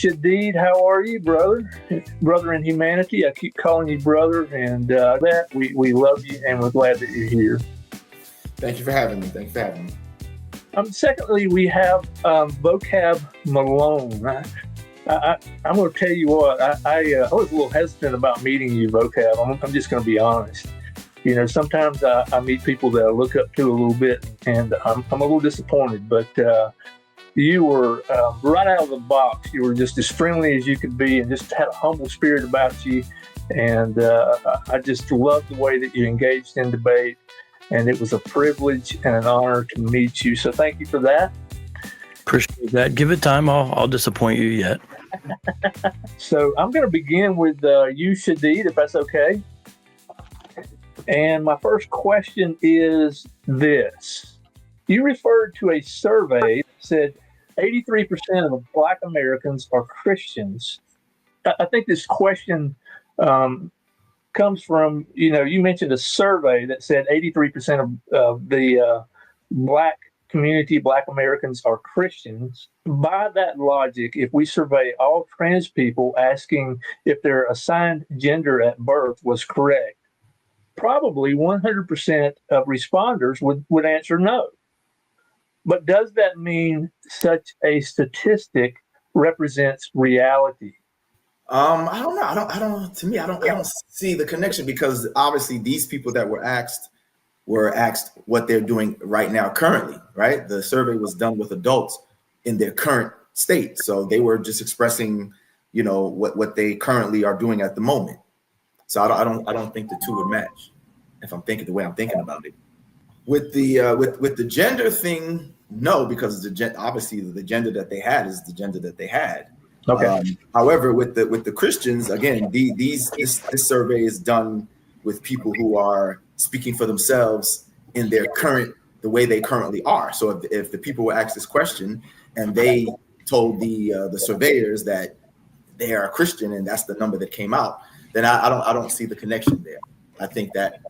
Shadid, how are you, brother? Brother in humanity. I keep calling you brother, and that we love you, and we're glad that you're here. Thank you for having me. Secondly, we have Vocab Malone. I'm going to tell you what, I was a little hesitant about meeting you, Vocab. I'm just going to be honest. You know, sometimes I meet people that I look up to a little bit, and I'm a little disappointed, but you were right out of the box. You were just as friendly as you could be and just had a humble spirit about you. And I just loved the way that you engaged in debate. And it was a privilege and an honor to meet you. So thank you for that. Appreciate that. Give it time. I'll disappoint you yet. So I'm going to begin with you, Shadid, if that's okay. And my first question is this. You referred to a survey that said 83% of Black Americans are Christians. I think this question comes from, you mentioned a survey that said 83% of the Black community, Black Americans are Christians. By that logic, if we survey all trans people asking if their assigned gender at birth was correct, probably 100% of responders would answer no. But does that mean such a statistic represents reality? I don't know. To me, I don't see the connection, because obviously these people that were asked what they're doing right now, currently, right? The survey was done with adults in their current state. So they were just expressing, what they currently are doing at the moment. So I don't think the two would match, if I'm thinking the way I'm thinking about it. With the gender thing, no, because obviously the gender that they had is the gender that they had. Okay. However, with the Christians, again, this survey is done with people who are speaking for themselves in the way they currently are. So if the people were asked this question and they told the surveyors that they are a Christian and that's the number that came out, then I don't see the connection there. I think that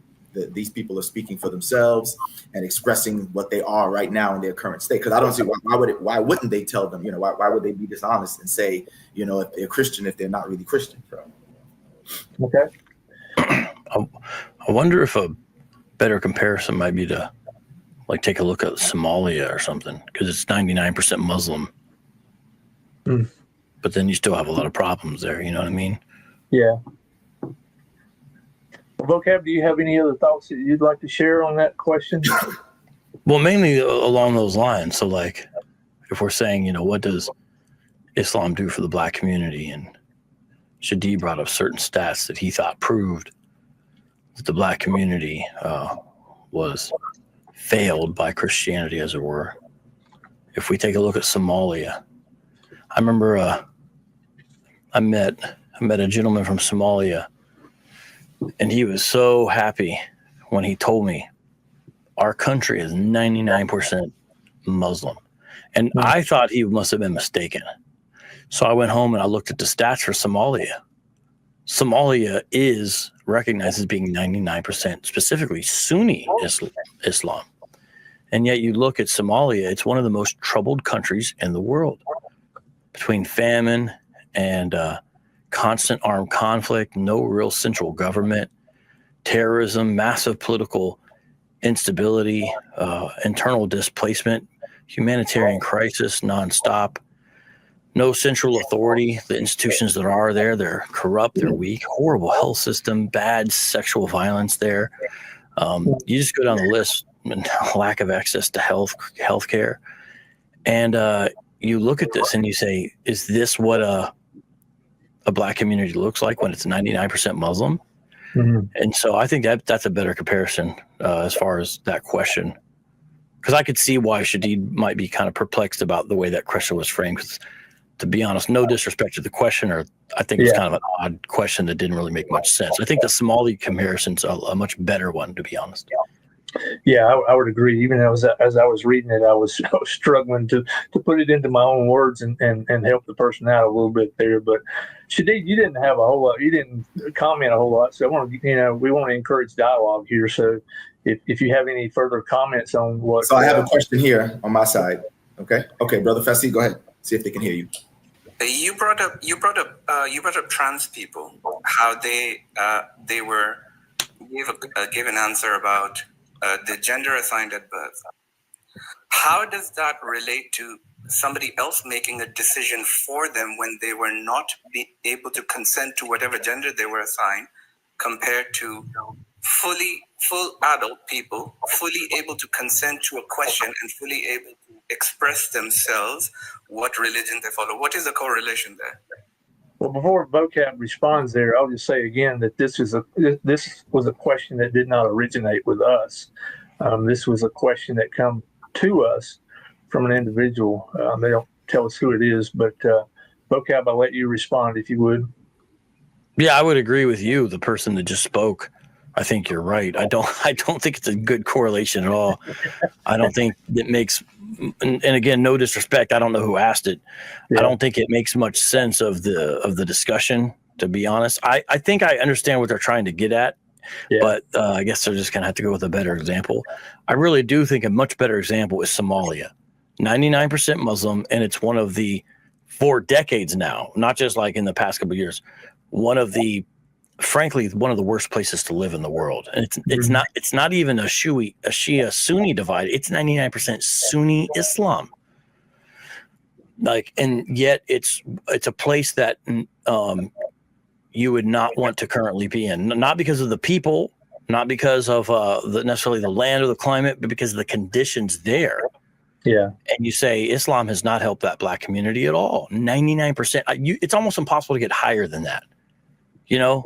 these people are speaking for themselves and expressing what they are right now in their current state. Because I don't see why wouldn't they tell them? Why would they be dishonest and say, if they're Christian if they're not really Christian? Okay. I wonder if a better comparison might be to take a look at Somalia or something, because it's 99% Muslim. But then you still have a lot of problems there. You know what I mean? Yeah. Vocab, do you have any other thoughts that you'd like to share on that question? Well, mainly along those lines. So, if we're saying, what does Islam do for the Black community? And Shadid brought up certain stats that he thought proved that the Black community was failed by Christianity, as it were. If we take a look at Somalia, I remember I met a gentleman from Somalia, and he was so happy when he told me our country is 99% Muslim. And I thought he must have been mistaken. So I went home and I looked at the stats for Somalia. Somalia is recognized as being 99% specifically Sunni Islam. And yet you look at Somalia, it's one of the most troubled countries in the world, between famine and constant armed conflict, no real central government, terrorism, massive political instability, internal displacement, humanitarian crisis nonstop, no central authority. The institutions that are there, they're corrupt, they're weak, horrible health system, bad sexual violence there. You just go down the list, and lack of access to health care. And you look at this and you say, is this what a Black community looks like when it's 99% Muslim? Mm-hmm. And so I think that's a better comparison as far as that question. Because I could see why Shadid might be kind of perplexed about the way that question was framed. Because to be honest, no disrespect to the questioner, I think it was kind of an odd question that didn't really make much sense. I think the Somali comparison's a much better one, to be honest. Yeah, I would agree. Even as I was reading it, I was struggling to put it into my own words and help the person out a little bit there. But Shadid, you didn't have a whole lot. You didn't comment a whole lot. So we want to encourage dialogue here. So if you have any further comments on what. So I have a question here on my side. Okay, Brother Fassi, go ahead. See if they can hear you. You brought up trans people, how they gave an answer about the gender assigned at birth. How does that relate to somebody else making a decision for them when they were not able to consent to whatever gender they were assigned, compared to full adult people, fully able to consent to a question and fully able to express themselves what religion they follow? What is the correlation there? Well, before Vocab responds there, I'll just say again that this was a question that did not originate with us. This was a question that come to us from an individual. They don't tell us who it is, but Vocab, I'll let you respond if you would. Yeah, I would agree with you, the person that just spoke. I think you're right. I don't think it's a good correlation at all. I don't think it makes, and again, no disrespect, I don't know who asked it. Yeah. I don't think it makes much sense of the discussion, to be honest. I think I understand what they're trying to get at, yeah. But I guess they're just going to have to go with a better example. I really do think a much better example is Somalia. 99% Muslim, and it's one of the, for decades now, not just like in the past couple of years, frankly, one of the worst places to live in the world. And it's not even a Shia Sunni divide. It's 99% Sunni Islam. And yet it's a place that you would not want to currently be in, not because of the people, not because of necessarily the land or the climate, but because of the conditions there. Yeah. And you say Islam has not helped that black community at all. 99%. It's almost impossible to get higher than that. You know,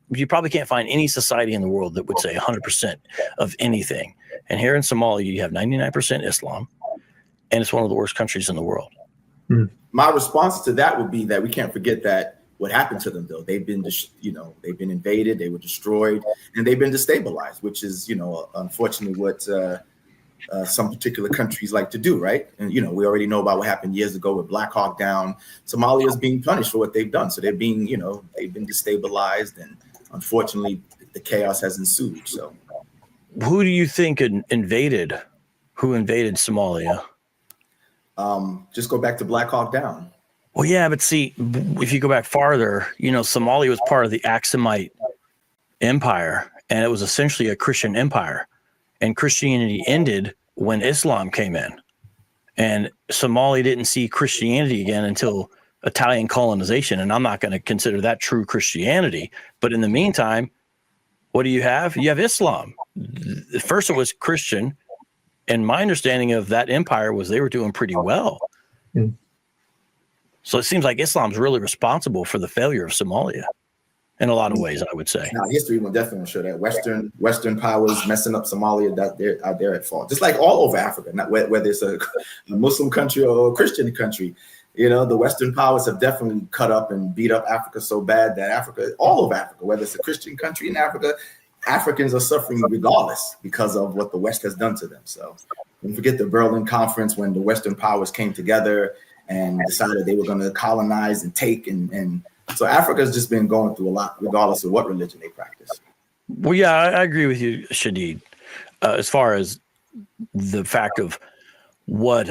you probably can't find any society in the world that would say 100% of anything. And here in Somalia, you have 99% Islam, and it's one of the worst countries in the world. My response to that would be that we can't forget that what happened to them, though. They've been, they've been invaded, they were destroyed, and they've been destabilized, which is, unfortunately what some particular countries like to do, right? And we already know about what happened years ago with Black Hawk Down. Somalia is being punished for what they've done, so they're being, they've been destabilized, and unfortunately, the chaos has ensued. So, who do you think invaded? Who invaded Somalia? Just go back to Black Hawk Down. Well, yeah, but see, if you go back farther, Somalia was part of the Axumite Empire, and it was essentially a Christian empire. And Christianity ended when Islam came in. And Somalia didn't see Christianity again until Italian colonization. And I'm not going to consider that true Christianity. But in the meantime, what do you have? You have Islam. First it was Christian. And my understanding of that empire was they were doing pretty well. Mm. So it seems like Islam's really responsible for the failure of Somalia. In a lot of ways, I would say. Now, history will definitely show that Western powers messing up Somalia, that they're at fault. Just like all over Africa, not whether it's a Muslim country or a Christian country. The Western powers have definitely cut up and beat up Africa so bad that all over Africa, whether it's a Christian country in Africa, Africans are suffering regardless because of what the West has done to them. So don't forget the Berlin Conference, when the Western powers came together and decided they were going to colonize and take and so Africa's just been going through a lot, regardless of what religion they practice. Well, yeah, I agree with you, Shadid, as far as the fact of what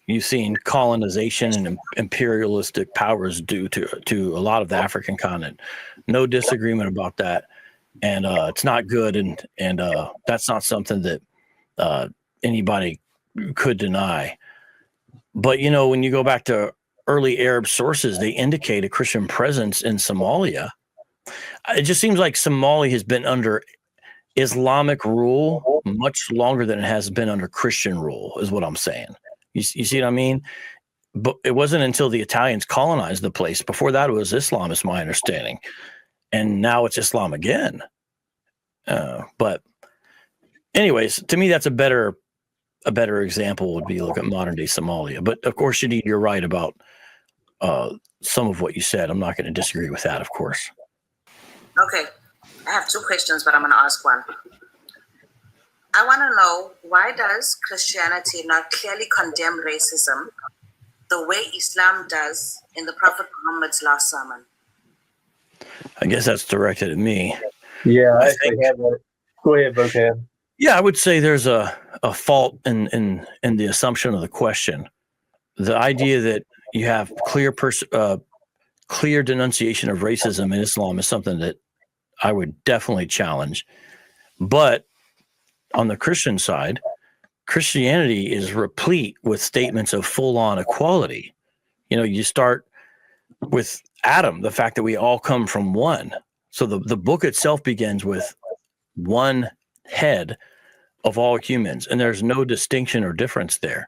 you've seen colonization and imperialistic powers do to a lot of the African continent. No disagreement about that. And it's not good. And that's not something that anybody could deny. But, when you go back to early Arab sources, they indicate a Christian presence in Somalia. It just seems like Somalia has been under Islamic rule much longer than it has been under Christian rule, is what I'm saying. You see what I mean? But it wasn't until the Italians colonized the place. Before that, it was Islam, is my understanding. And now it's Islam again. But anyways, to me, that's a better example would be look at modern day Somalia. But of course, Shadid, you're right about some of what you said. I'm not going to disagree with that, of course. Okay. I have two questions, but I'm going to ask one. I want to know, why does Christianity not clearly condemn racism the way Islam does in the Prophet Muhammad's last sermon? I guess that's directed at me. Yeah, I think. Go ahead, Vocab. Yeah, I would say there's a fault in the assumption of the question. The idea that you have clear denunciation of racism in Islam is something that I would definitely challenge. But on the Christian side, Christianity is replete with statements of full-on equality. You know, you start with Adam, the fact that we all come from one. So the book itself begins with one head of all humans, and there's no distinction or difference there.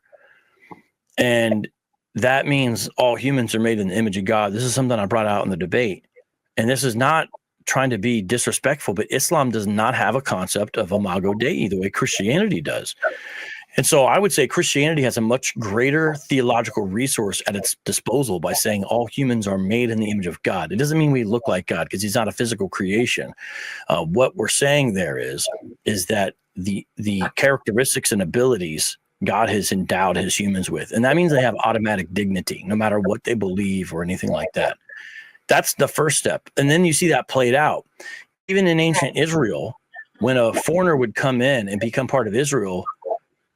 And that means all humans are made in the image of God. This is something I brought out in the debate. And this is not trying to be disrespectful, but Islam does not have a concept of imago Dei the way Christianity does. And so I would say Christianity has a much greater theological resource at its disposal by saying all humans are made in the image of God. It doesn't mean we look like God because he's not a physical creation. What we're saying there is that the characteristics and abilities God has endowed his humans with, and that means they have automatic dignity, no matter what they believe or anything like that. That's the first step. And then you see that played out. Even in ancient Israel, when a foreigner would come in and become part of Israel,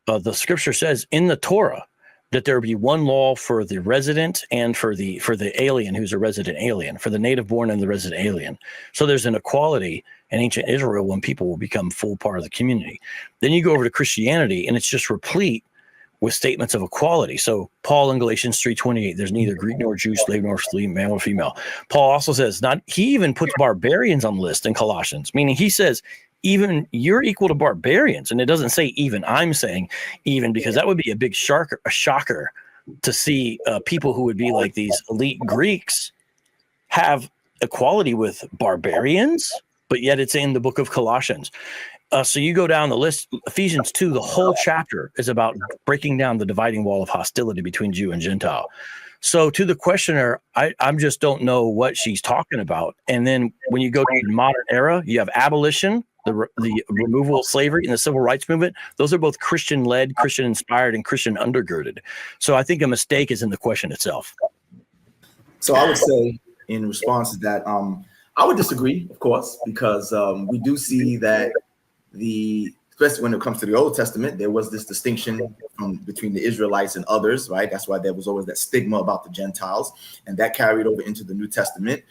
the scripture says in the Torah that there would be one law for the resident and for the alien who's a resident alien, for the native born and the resident alien. So there's an equality in ancient Israel when people will become full part of the community. Then you go over to Christianity and it's just replete with statements of equality. So Paul in Galatians 3:28, there's neither Greek nor Jew, slave nor free, male or female. Paul also says he even puts barbarians on the list in Colossians, meaning he says, even you're equal to barbarians. And it doesn't say even, I'm saying even, because that would be a big shocker to see people who would be like these elite Greeks have equality with barbarians, but yet it's in the book of Colossians. So you go down the list, Ephesians 2, the whole chapter is about breaking down the dividing wall of hostility between Jew and Gentile. So to the questioner, I just don't know what she's talking about. And then when you go to the modern era, you have abolition, the removal of slavery, and the civil rights movement. Those are both Christian-led, Christian-inspired, and Christian undergirded. So I think a mistake is in the question itself. So I would say in response to that, I would disagree, of course, because we do see that especially when it comes to the Old Testament, there was this distinction between the Israelites and others, right? That's why there was always that stigma about the Gentiles, and that carried over into the New Testament.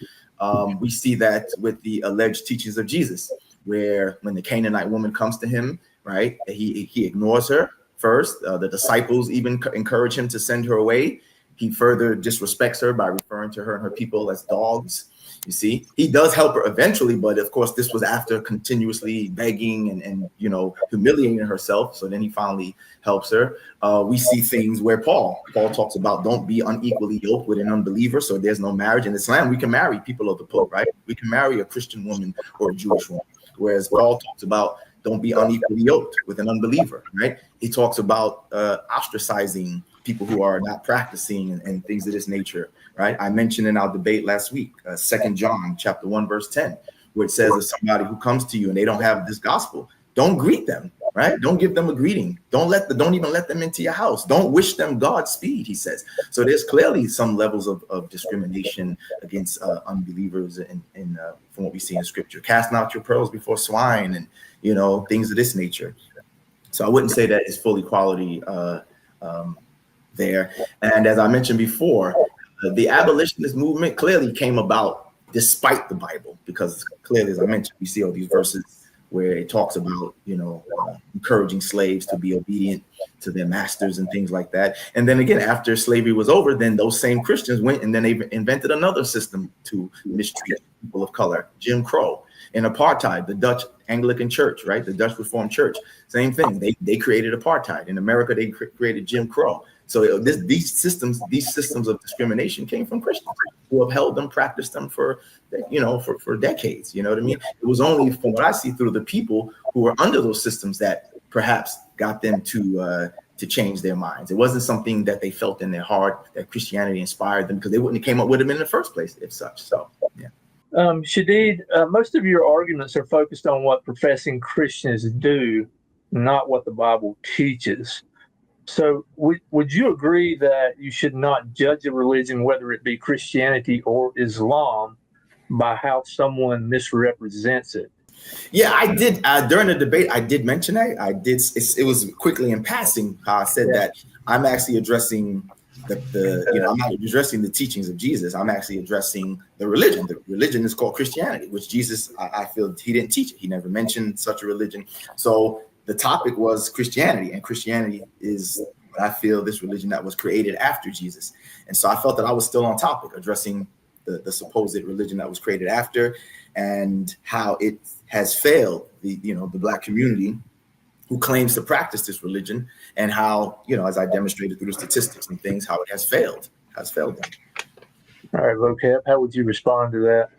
We see that with the alleged teachings of Jesus, where when the Canaanite woman comes to him, right, he ignores her first. The disciples even encourage him to send her away. He further disrespects her by referring to her and her people as dogs. You see, he does help her eventually, but of course, this was after continuously begging and humiliating herself. So then he finally helps her. We see things where Paul talks about don't be unequally yoked with an unbeliever. So there's no marriage in Islam. We can marry people of the book, right? We can marry a Christian woman or a Jewish woman. Whereas Paul talks about don't be unequally yoked with an unbeliever, right? He talks about ostracizing people who are not practicing and things of this nature, right? I mentioned in our debate last week, 2 John chapter 1, verse 10, where it says if somebody who comes to you and they don't have this gospel, don't greet them, right? Don't give them a greeting. Don't even let them into your house. Don't wish them Godspeed, he says. So there's clearly some levels of discrimination against unbelievers from what we see in scripture. Cast not your pearls before swine and, things of this nature. So I wouldn't say that it's full equality there. And as I mentioned before, the abolitionist movement clearly came about despite the Bible, because clearly, as I mentioned, we see all these verses where it talks about, encouraging slaves to be obedient to their masters and things like that. And then again, after slavery was over, then those same Christians went and then they invented another system to mistreat people of color, Jim Crow and apartheid, the Dutch Anglican Church, right? The Dutch Reformed Church, same thing. They created apartheid. In America, they created Jim Crow. So these systems of discrimination came from Christians who upheld them, practiced them for decades. You know what I mean? It was only, from what I see, through the people who were under those systems that perhaps got them to change their minds. It wasn't something that they felt in their heart that Christianity inspired them, because they wouldn't have came up with them in the first place if such. So, yeah. Shadid, most of your arguments are focused on what professing Christians do, not what the Bible teaches. So would you agree that you should not judge a religion, whether it be Christianity or Islam, by how someone misrepresents it? Yeah, I did. During the debate, I did mention that. It was quickly in passing how I said that I'm actually addressing I'm not addressing the teachings of Jesus. I'm actually addressing the religion. The religion is called Christianity, which Jesus, I feel he didn't teach it. He never mentioned such a religion. So the topic was Christianity, and Christianity is what I feel this religion that was created after Jesus. And so I felt that I was still on topic, addressing the supposed religion that was created after, and how it has failed the Black community who claims to practice this religion, and how, as I demonstrated through the statistics and things, how it has failed them. All right, Vocab, how would you respond to that?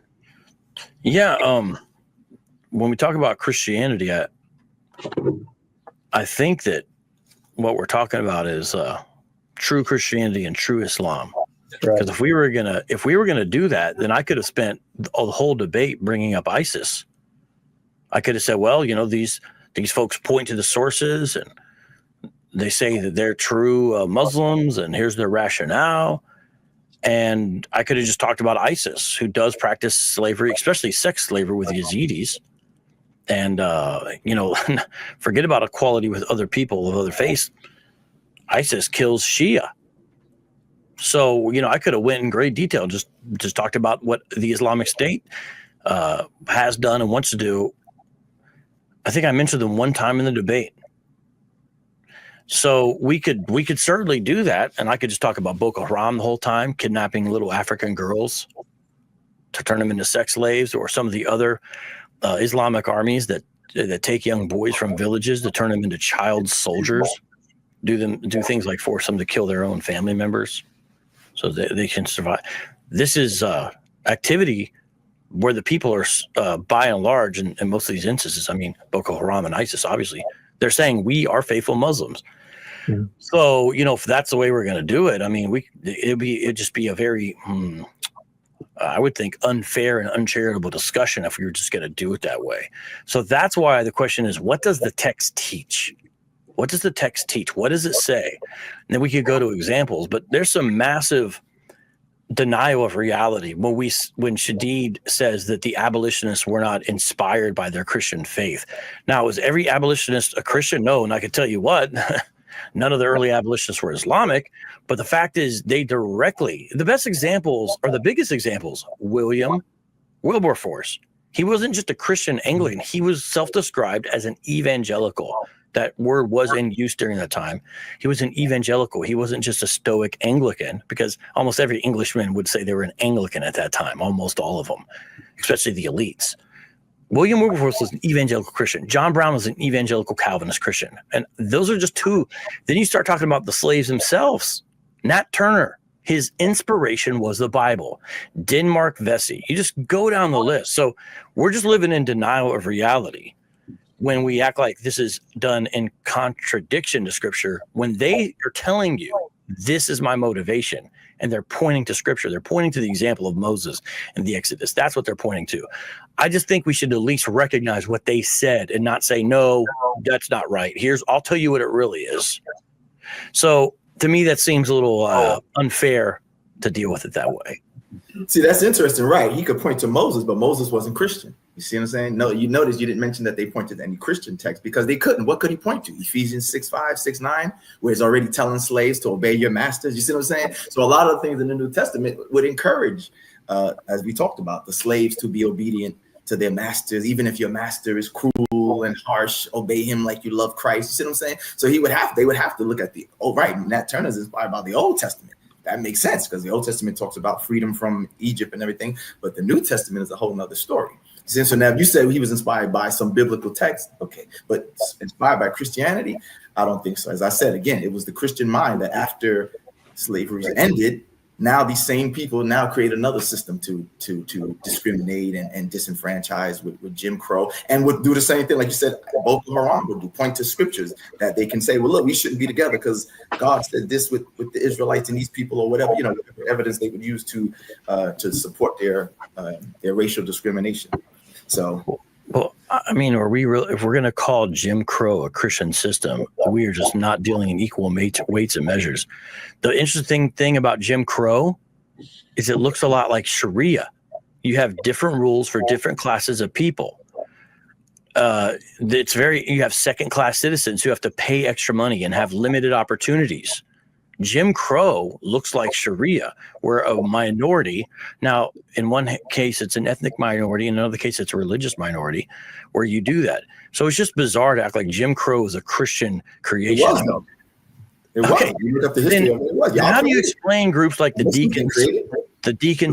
Yeah, when we talk about Christianity, I think that what we're talking about is true Christianity and true Islam. Because if we were gonna do that, then I could have spent the whole debate bringing up ISIS. I could have said, well, these folks point to the sources and they say that they're true Muslims, and here's their rationale. And I could have just talked about ISIS, who does practice slavery, especially sex slavery with Yazidis. And, forget about equality with other people of other faiths. ISIS kills Shia. So, I could have went in great detail, just talked about what the Islamic State has done and wants to do. I think I mentioned them one time in the debate. So we could certainly do that, and I could just talk about Boko Haram the whole time, kidnapping little African girls to turn them into sex slaves, or some of the other Islamic armies that take young boys from villages to turn them into child soldiers, do things like force them to kill their own family members so that they can survive. This is activity where the people are, by and large, in most of these instances, I mean, Boko Haram and ISIS, obviously, they're saying we are faithful Muslims. Mm-hmm. So, if that's the way we're going to do it, I mean, it'd just be a very, I would think, unfair and uncharitable discussion if we were just going to do it that way. So that's why the question is, what does the text teach? What does the text teach? What does it say? And then we could go to examples, but there's some massive denial of reality when Shadid says that the abolitionists were not inspired by their Christian faith. Now, was every abolitionist a Christian? No, and I can tell you what, none of the early abolitionists were Islamic, but the fact is the best examples, or the biggest examples, William Wilberforce. He wasn't just a Christian Anglican. He was self-described as an evangelical. That word was in use during that time. He was an evangelical. He wasn't just a stoic Anglican, because almost every Englishman would say they were an Anglican at that time, almost all of them, especially the elites. William Wilberforce was an evangelical Christian. John Brown was an evangelical Calvinist Christian. And those are just two. Then you start talking about the slaves themselves. Nat Turner, his inspiration was the Bible. Denmark Vesey. You just go down the list. So we're just living in denial of reality when we act like this is done in contradiction to Scripture, when they are telling you, this is my motivation, and they're pointing to Scripture. They're pointing to the example of Moses and the Exodus. That's what they're pointing to. I just think we should at least recognize what they said and not say, no, that's not right. I'll tell you what it really is. So to me, that seems a little unfair to deal with it that way. See, that's interesting, right? He could point to Moses, but Moses wasn't Christian. You see what I'm saying? No, you notice you didn't mention that they pointed to any Christian text, because they couldn't. What could he point to? Ephesians 6:5, 6:9, where he's already telling slaves to obey your masters. You see what I'm saying? So a lot of things in the New Testament would encourage, as we talked about, the slaves to be obedient to their masters. Even if your master is cruel and harsh, obey him like you love Christ. You see what I'm saying? So they would have to look at Nat Turner's inspired by the Old Testament. That makes sense, because the Old Testament talks about freedom from Egypt and everything, but the New Testament is a whole nother story. So now if you say he was inspired by some biblical text, okay, but inspired by Christianity, I don't think so. As I said, again, it was the Christian mind that after slavery ended, now these same people now create another system to discriminate and disenfranchise with Jim Crow, and would do the same thing, like you said, Boko Haram would do, point to scriptures that they can say, well, look, we shouldn't be together because God said this with the Israelites and these people, or whatever, whatever evidence they would use to support their racial discrimination. So, well, I mean, if we're going to call Jim Crow a Christian system, we are just not dealing in equal weights and measures. The interesting thing about Jim Crow is it looks a lot like Sharia. You have different rules for different classes of people. You have second-class citizens who have to pay extra money and have limited opportunities. Jim Crow looks like Sharia, where a minority, now in one case it's an ethnic minority, in another case it's a religious minority, where you do that. So it's just bizarre to act like Jim Crow is a Christian creation. It was, though. It was. You look up the history of it. It was. How do you explain groups like the Deacons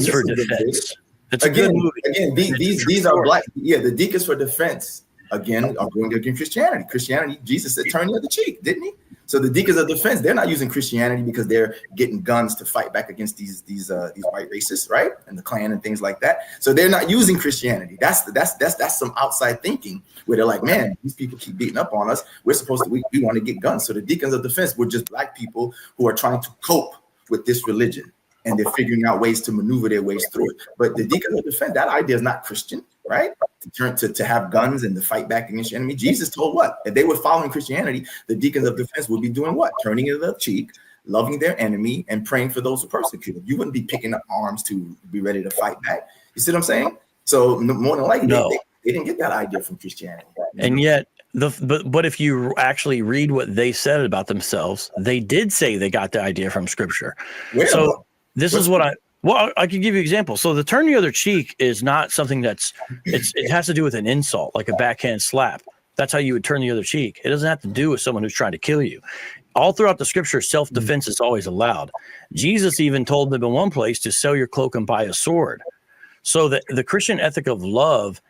for Defense? It's a good movie. Again, these are black. Yeah, the Deacons for Defense, again, are going against Christianity. Christianity, Jesus said, turn the other cheek, didn't he? So the Deacons of Defense, they're not using Christianity because they're getting guns to fight back against these white racists, right? And the Klan and things like that. So they're not using Christianity. That's some outside thinking where they're like, man, these people keep beating up on us. We're supposed to, we want to get guns. So the Deacons of Defense were just black people who are trying to cope with this religion, and they're figuring out ways to maneuver their ways through it. But the Deacons of Defense, that idea is not Christian, right? To have guns and to fight back against your enemy. Jesus told what? If they were following Christianity, the Deacons of Defense would be doing what? Turning the other cheek, loving their enemy, and praying for those who persecute them. You wouldn't be picking up arms to be ready to fight back. You see what I'm saying? So more than likely, they didn't get that idea from Christianity. And yet, but if you actually read what they said about themselves, they did say they got the idea from Scripture. So this is what I can give you an example. So the turn the other cheek is not something it has to do with an insult, like a backhand slap. That's how you would turn the other cheek. It doesn't have to do with someone who's trying to kill you. All throughout the Scripture, self-defense is always allowed. Jesus even told them in one place to sell your cloak and buy a sword. So the Christian ethic of love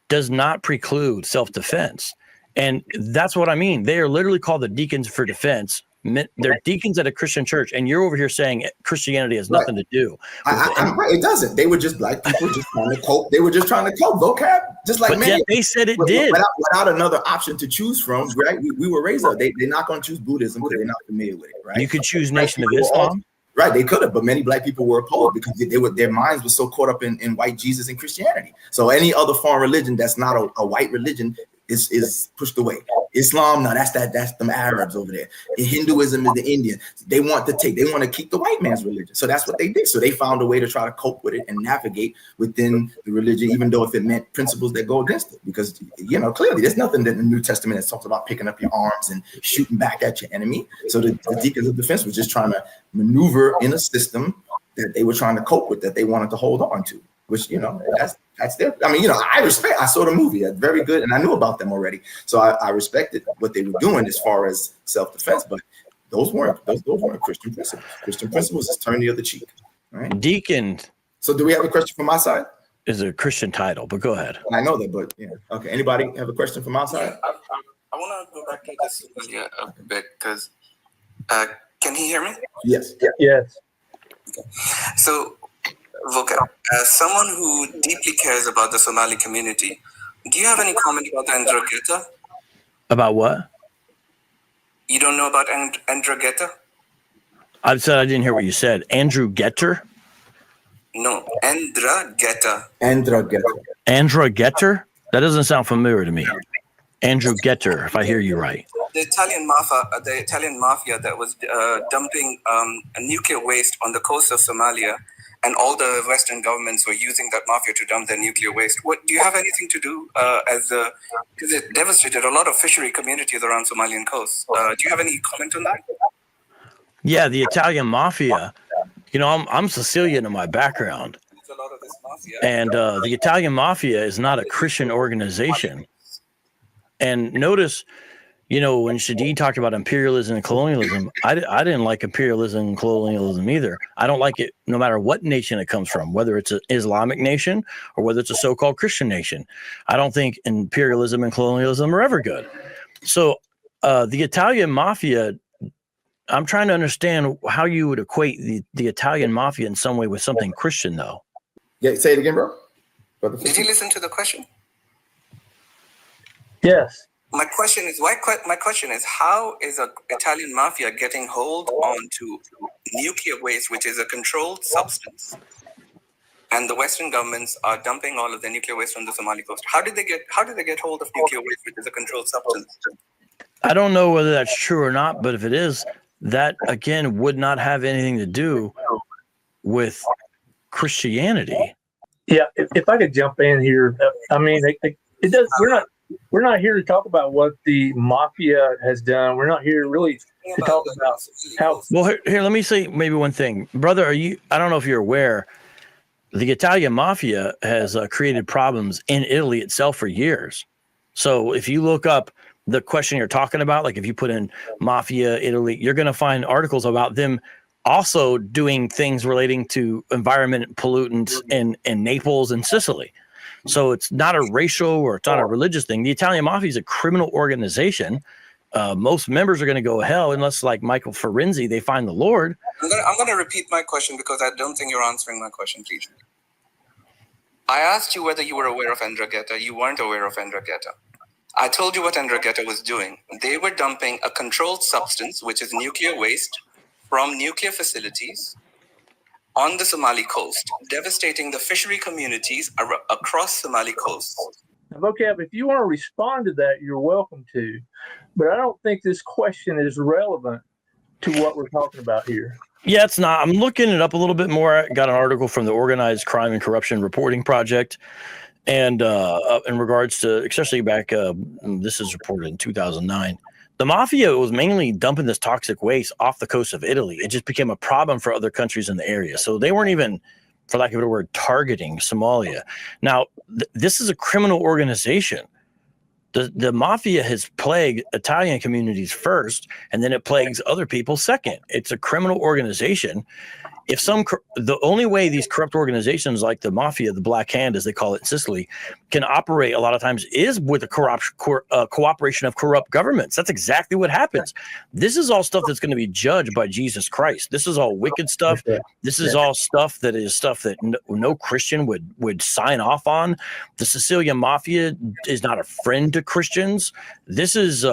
does not preclude self-defense. And that's what I mean. They are literally called the Deacons for Defense. They're deacons at a Christian church, and you're over here saying Christianity has nothing to do. I'm right. It doesn't. They were just black people just trying to cope. They were just trying to cope. Vocab, just like men. They said it did. Without another option to choose from, right? We were raised up. They're not going to choose Buddhism because they're not familiar with it, right? You could choose Nation of Islam. Right, they could have, but many black people were opposed because their minds were so caught up in white Jesus and Christianity. So any other foreign religion that's not a white religion is pushed away. Islam, no, that's them Arabs over there. Hinduism is the Indian. They want to keep the white man's religion. So that's what they did. So they found a way to try to cope with it and navigate within the religion, even though if it meant principles that go against it. Because clearly there's nothing that in the New Testament that talks about picking up your arms and shooting back at your enemy. So the Deacons of Defense was just trying to maneuver in a system that they were trying to cope with, that they wanted to hold on to. Which, that's their, I respect, I saw the movie, that's very good. And I knew about them already. So I respected what they were doing as far as self-defense, but those weren't Christian principles. Christian principles is turn the other cheek, right? Deacon. So do we have a question from my side? Is a Christian title, but go ahead. I know that, but okay. Anybody have a question from my side? I want to go back to this a bit because, can he hear me? Yes. Yes. Okay. So, Vocab, as someone who deeply cares about the Somali community, do you have any comment about Ndrangheta? About what? You don't know about Ndrangheta? I said I didn't hear what you said. Andrew Getter? No, Ndrangheta. Andra Getter? That doesn't sound familiar to me. Andrew Getter, if I hear you right. The Italian mafia that was dumping nuclear waste on the coast of Somalia, and all the Western governments were using that mafia to dump their nuclear waste. What do you have anything to do because it devastated a lot of fishery communities around Somalian coast? Do you have any comment on that? Yeah, the Italian mafia. I'm Sicilian in my background. It's a lot of this mafia. And the Italian mafia is not a Christian organization. And notice, when Shadid talked about imperialism and colonialism, I didn't like imperialism and colonialism either. I don't like it no matter what nation it comes from, whether it's an Islamic nation or whether it's a so-called Christian nation. I don't think imperialism and colonialism are ever good. So the Italian mafia, I'm trying to understand how you would equate the Italian mafia in some way with something Christian, though. Yeah, say it again, bro. Did you listen to the question? Yes. My question is, how is an Italian mafia getting hold onto nuclear waste, which is a controlled substance, and the Western governments are dumping all of the nuclear waste on the Somali coast? How did they get hold of nuclear waste, which is a controlled substance? I don't know whether that's true or not, but if it is, that again would not have anything to do with Christianity. Yeah, if I could jump in here, it does. We're not here to talk about what the mafia has done. We're not here really to talk about how. Well, here, let me say maybe one thing, brother. I don't know if you're aware, the Italian mafia has created problems in Italy itself for years. So if you look up the question you're talking about, like if you put in mafia Italy, you're going to find articles about them also doing things relating to environment pollutants in Naples and Sicily. So it's not a racial or it's not a religious thing. The Italian mafia is a criminal organization. Most members are going to go to hell unless, like Michael Ferenzi, they find the Lord. I'm going to repeat my question because I don't think you're answering my question, please. I asked you whether you were aware of 'Ndrangheta. You weren't aware of 'Ndrangheta. I told you what 'Ndrangheta was doing. They were dumping a controlled substance, which is nuclear waste, from nuclear facilities on the Somali coast, devastating the fishery communities across Somali coast. Now, Vocab, if you want to respond to that, you're welcome to. But I don't think this question is relevant to what we're talking about here. Yeah, it's not. I'm looking it up a little bit more. I got an article from the Organized Crime and Corruption Reporting Project. And in regards to, especially back, this is reported in 2009, the mafia was mainly dumping this toxic waste off the coast of Italy. It just became a problem for other countries in the area. So they weren't even, for lack of a better word, targeting Somalia. Now, this is a criminal organization. The mafia has plagued Italian communities first, and then it plagues other people second. It's a criminal organization. If the only way these corrupt organizations like the mafia, the Black Hand, as they call it in Sicily, can operate a lot of times is with the cooperation of corrupt governments. That's exactly what happens. This is all stuff that's going to be judged by Jesus Christ. This is all wicked stuff. This is all stuff that no Christian would sign off on. The Sicilian mafia is not a friend to Christians. This is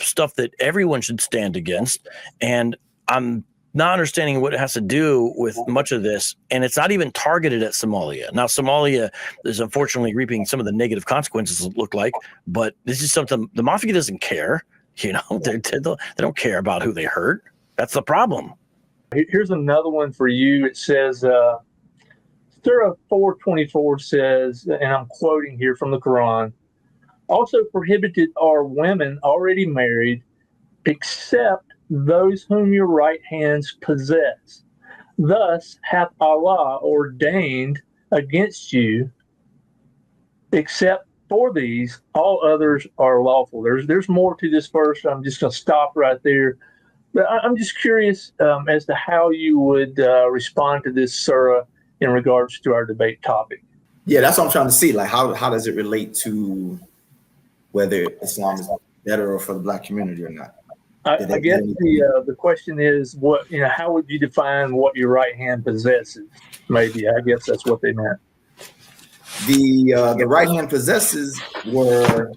stuff that everyone should stand against. And I'm not understanding what it has to do with much of this, and it's not even targeted at Somalia. Now, Somalia is unfortunately reaping some of the negative consequences, it look like, but this is something the mafia doesn't care. You know, they don't care about who they hurt. That's the problem. Here's another one for you. It says, Surah 4:24 says, and I'm quoting here from the Quran, also prohibited are women already married, except those whom your right hands possess. Thus hath Allah ordained against you, except for these, all others are lawful. There's more to this verse. I'm just going to stop right there. But I'm just curious as to how you would respond to this surah in regards to our debate topic. Yeah, that's what I'm trying to see. Like, how does it relate to whether Islam is better or for the Black community or not? I guess the question is, how would you define what your right hand possesses? Maybe I guess that's what they meant. The right hand possesses were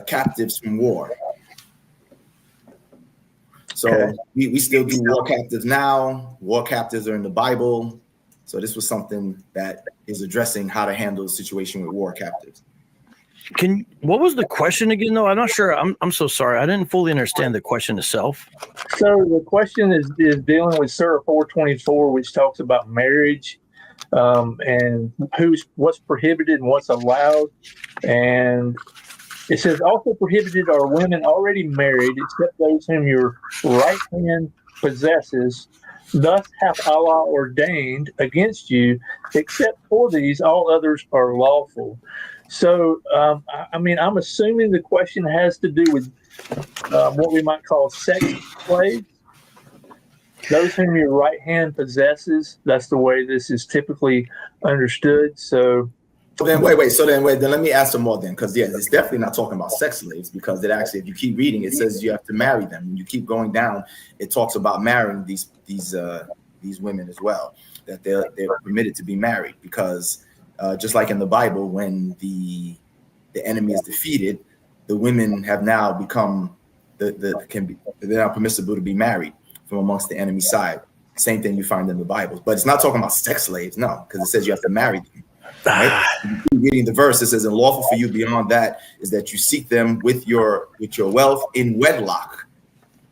captives from war. So okay. we still do war captives now. War captives are in the Bible. So this was something that is addressing how to handle the situation with war captives. What was the question again, though? I'm not sure. I'm so sorry. I didn't fully understand the question itself. So the question is dealing with Surah 4:24, which talks about marriage and what's prohibited and what's allowed. And it says also prohibited are women already married, except those whom your right hand possesses. Thus hath Allah ordained against you, except for these, all others are lawful. So, I'm assuming the question has to do with what we might call sex slaves. Those whom your right hand possesses, that's the way this is typically understood. So then wait. Then let me ask some more then, because it's definitely not talking about sex slaves, because it actually, if you keep reading, it says you have to marry them. And you keep going down, it talks about marrying these women as well, that they're permitted to be married, because just like in the Bible, when the enemy is defeated, the women have now become they're now permissible to be married from amongst the enemy side. Same thing you find in the Bible, but it's not talking about sex slaves, no, because it says you have to marry them. Right? Reading the verse, it says, "And lawful for you beyond that is that you seek them with your wealth in wedlock,"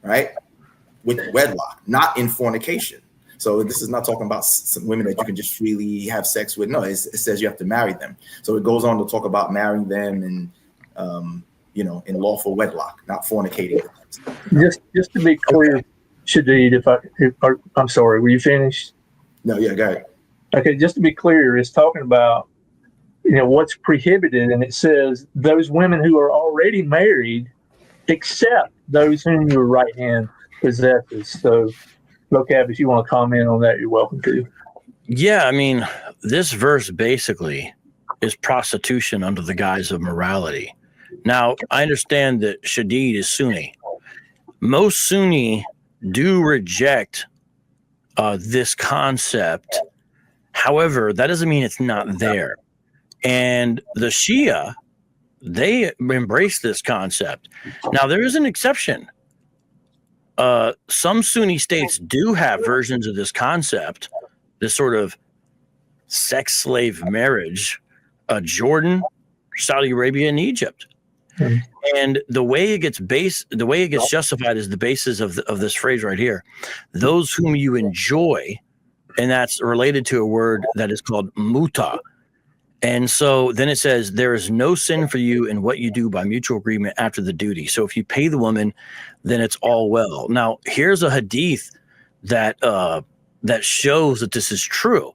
right? With wedlock, not in fornication. So this is not talking about some women that you can just freely have sex with. No, it says you have to marry them. So it goes on to talk about marrying them and in lawful wedlock, not fornicating with them. Just to be clear, Shadid, I'm sorry, were you finished? No, yeah, go ahead. Okay, just to be clear, it's talking about what's prohibited, and it says those women who are already married, except those whom your right hand possesses. So, Vocab, if you want to comment on that, you're welcome to. Yeah, I mean, this verse basically is prostitution under the guise of morality. Now, I understand that Shadid is Sunni. Most Sunni do reject this concept. However, that doesn't mean it's not there. And the Shia, they embrace this concept. Now, there is an exception. Some Sunni states do have versions of this concept, this sort of sex slave marriage, Jordan, Saudi Arabia, and Egypt. Mm-hmm. And the way it gets justified is the basis of this phrase right here. Those whom you enjoy, and that's related to a word that is called muta. And so then it says, there is no sin for you in what you do by mutual agreement after the duty. So if you pay the woman, then it's all well. Now, here's a hadith that shows that this is true,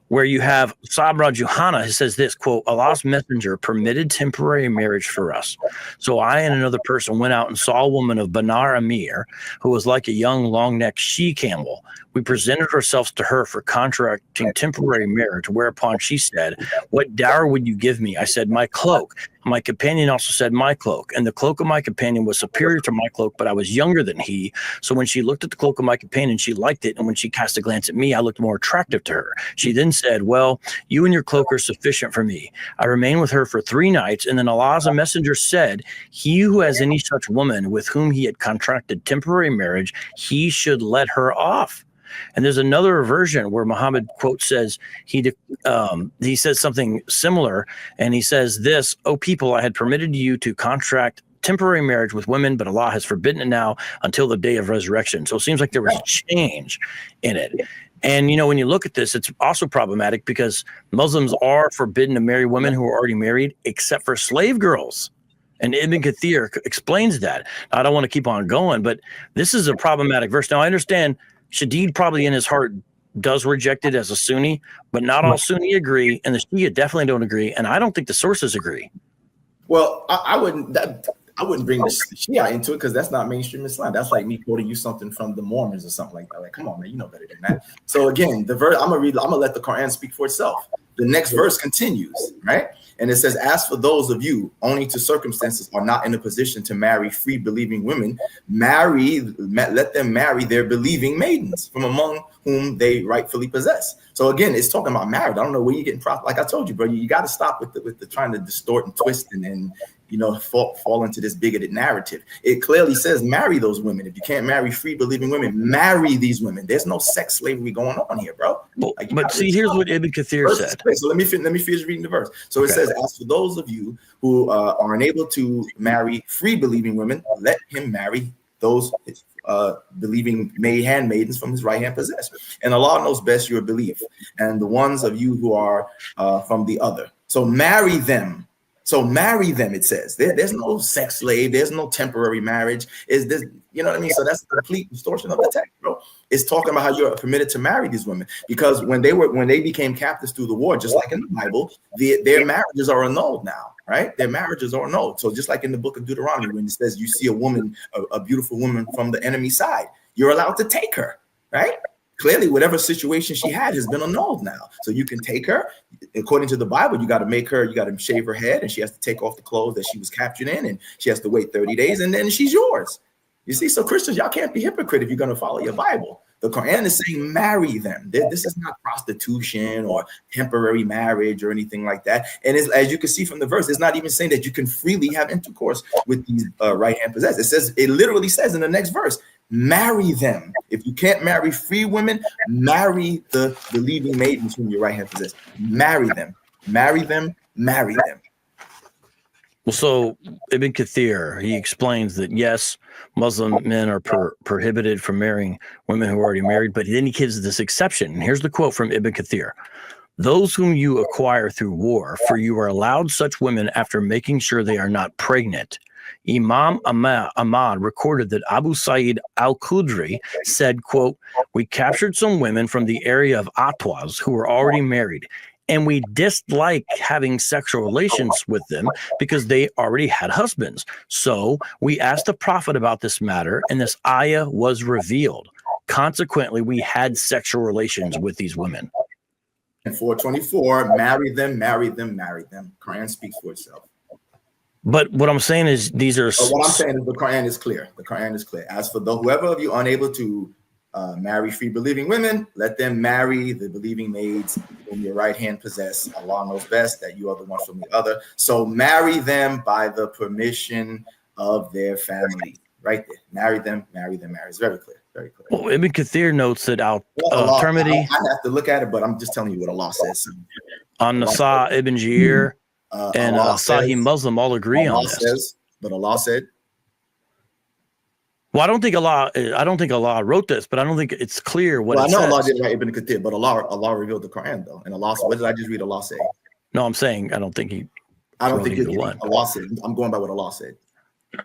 where you have Sabra Juhana, who says this, quote, Allah's messenger permitted temporary marriage for us. So I and another person went out and saw a woman of Banar Amir who was like a young long-necked she-camel. We presented ourselves to her for contracting temporary marriage, whereupon she said, what dower would you give me? I said, my cloak. My companion also said, my cloak. And the cloak of my companion was superior to my cloak, but I was younger than he. So when she looked at the cloak of my companion, she liked it. And when she cast a glance at me, I looked more attractive to her. She then said, well, you and your cloak are sufficient for me. I remained with her for 3 nights. And then Allah's messenger said, he who has any such woman with whom he had contracted temporary marriage, he should let her off. And there's another version where Muhammad, quote, says he says something similar. And he says this, O people, I had permitted you to contract temporary marriage with women, but Allah has forbidden it now until the day of resurrection. So it seems like there was a change in it. And, when you look at this, it's also problematic because Muslims are forbidden to marry women who are already married, except for slave girls. And Ibn Kathir explains that. I don't want to keep on going, but this is a problematic verse. Now, I understand Shadid probably in his heart does reject it as a Sunni, but not all Sunni agree, and the Shia definitely don't agree, and I don't think the sources agree. Well, I wouldn't bring the Shia into it because that's not mainstream Islam. That's like me quoting you something from the Mormons or something like that. Like, come on, man, you know better than that. So again, the verse I'm gonna let the Quran speak for itself. The next verse continues, right? And it says, as for those of you owing to circumstances are not in a position to marry free believing women, let them marry their believing maidens from among whom they rightfully possess. So again, it's talking about marriage. I don't know where you're getting profit. Like I told you, bro, you got to stop with the trying to distort and twist and fall into this bigoted narrative. It clearly says marry those women. If you can't marry free believing women, marry these women. There's no sex slavery going on here, bro. But see, here's what Ibn Kathir said. So let me finish reading the verse. So it says, as for those of you who are unable to marry free believing women, let him marry those believing handmaidens from his right hand possess. And Allah knows best your belief, and the ones of you who are from the other. So marry them. It says there's no sex slave, there's no temporary marriage. Is this, you know what I mean? So that's a complete distortion of the text, bro. It's talking about how you're permitted to marry these women, because when they became captives through the war, just like in the Bible, their marriages are annulled now, right? Their marriages are annulled. So just like in the book of Deuteronomy, when it says you see a woman, a beautiful woman from the enemy side, you're allowed to take her, right? Clearly, whatever situation she had has been annulled now. So you can take her. According to the Bible, you got to shave her head, and she has to take off the clothes that she was captured in, and she has to wait 30 days, and then she's yours. You see, so Christians, y'all can't be hypocrite if you're going to follow your Bible. The Quran is saying marry them. This is not prostitution or temporary marriage or anything like that. And as you can see from the verse, it's not even saying that you can freely have intercourse with these right-hand possessors. It literally says in the next verse, marry them. If you can't marry free women, marry the believing maidens whom your right hand possess. Marry them. Marry them. Marry them. Well, so Ibn Kathir, he explains that, yes, Muslim men are prohibited from marrying women who are already married, but then he gives this exception. And here's the quote from Ibn Kathir. Those whom you acquire through war, for you are allowed such women after making sure they are not pregnant. Imam Ahmad recorded that Abu Sa'id al-Khudri said, quote, "We captured some women from the area of Atwas who were already married, and we disliked having sexual relations with them because they already had husbands. So we asked the Prophet about this matter, and this ayah was revealed. Consequently, we had sexual relations with these women." And 424, marry them, marry them, marry them. Quran speaks for itself. But what I'm saying is these are... But what I'm saying is the Quran is clear. The Quran is clear. As for whoever of you unable to marry free believing women, let them marry the believing maids whom your right hand possess. Allah knows best that you are the one from the other. So marry them by the permission of their family. Right there. Marry them, marry them, marry. It's very clear. Very clear. Well, Ibn Kathir notes that I have to look at it, but I'm just telling you what Allah says. On Nasa, Ibn Jarir, and Sahih Muslim all agree on this. But Allah said. Well, I don't think Allah wrote this, but I don't think it's clear what it says. I know Allah didn't write Ibn Kathir, but Allah revealed the Quran though. And Allah said, what did I just read Allah say? No, I'm saying I don't think you're the one. Allah said. I'm going by what Allah said.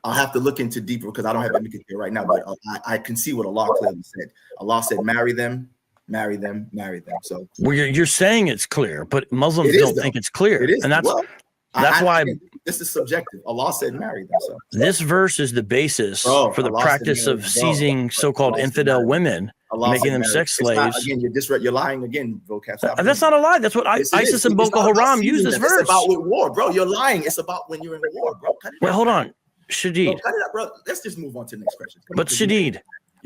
I'll have to look into deeper because I don't have Ibn Kathir right now, but I can see what Allah clearly said. Allah said, marry them, marry them, marry them. So well, you're saying it's clear, but Muslims don't think it's clear. It is. And that's why this is subjective. Allah said marry them. So this verse is the basis for the Allah practice of seizing so-called infidel women, making them sex slaves. Again, you're lying again, Vocab. That's not a lie. That's what ISIS and Boko Haram use this verse. It's about with war, bro. You're lying. It's about when you're in war, bro. Wait, hold on. Shadid. Bro, cut it up, bro. Let's just move on to the next question. But Shadid,